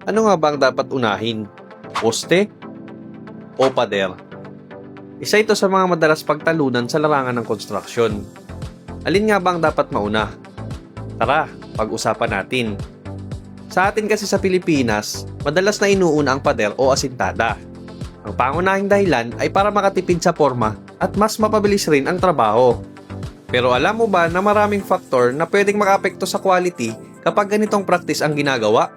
Ano nga ba ang dapat unahin? Poste o pader? Isa ito sa mga madalas pagtalunan sa larangan ng konstruksyon. Alin nga ba ang dapat mauna? Tara, pag-usapan natin. Sa atin kasi sa Pilipinas, madalas na inuuna ang pader o asintada. Ang pangunahing dahilan ay para makatipid sa forma at mas mapabilis rin ang trabaho. Pero alam mo ba na maraming faktor na pwedeng makaapekto sa quality kapag ganitong practice ang ginagawa?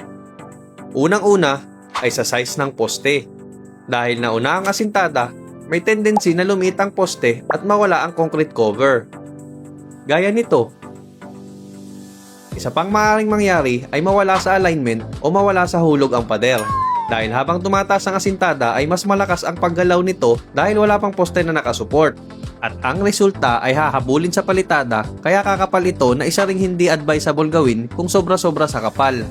Unang-una ay sa size ng poste. Dahil nauna ang asintada, may tendency na lumiit ang poste at mawala ang concrete cover. Gaya nito. Isa pang maaaring mangyari ay mawala sa alignment o mawala sa hulog ang pader. Dahil habang tumataas ang asintada ay mas malakas ang paggalaw nito dahil wala pang poste na nakasupport. At ang resulta ay hahabulin sa palitada kaya kakapal ito na isa ring hindi advisable gawin kung sobra-sobra sa kapal.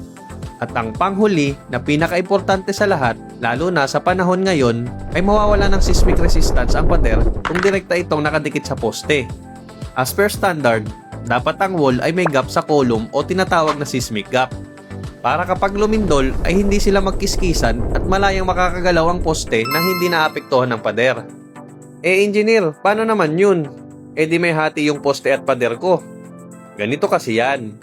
At ang panghuli na pinaka-importante sa lahat, lalo na sa panahon ngayon, ay mawawala ng seismic resistance ang pader kung direkta itong nakadikit sa poste. As per standard, dapat ang wall ay may gap sa column o tinatawag na seismic gap. Para kapag lumindol ay hindi sila magkiskisan at malayang makakagalaw ang poste nang hindi naapektuhan ng pader. Engineer, paano naman yun? Di may hati yung poste at pader ko. Ganito kasi yan.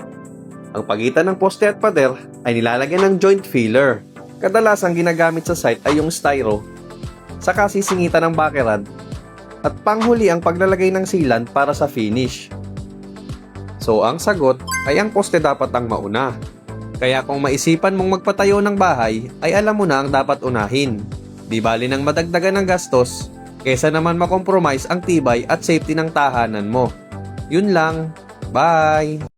Ang pagitan ng poste at pader ay nilalagyan ng joint filler. Kadalasang ginagamit sa site ay yung styro, saka sisingitan ng bakerad, at panghuli ang paglalagay ng sealant para sa finish. So ang sagot ay ang poste dapat ang mauna. Kaya kung maisipan mong magpatayo ng bahay, ay alam mo na ang dapat unahin. Di bali nang madagdagan ng gastos, kesa naman makompromise ang tibay at safety ng tahanan mo. Yun lang. Bye!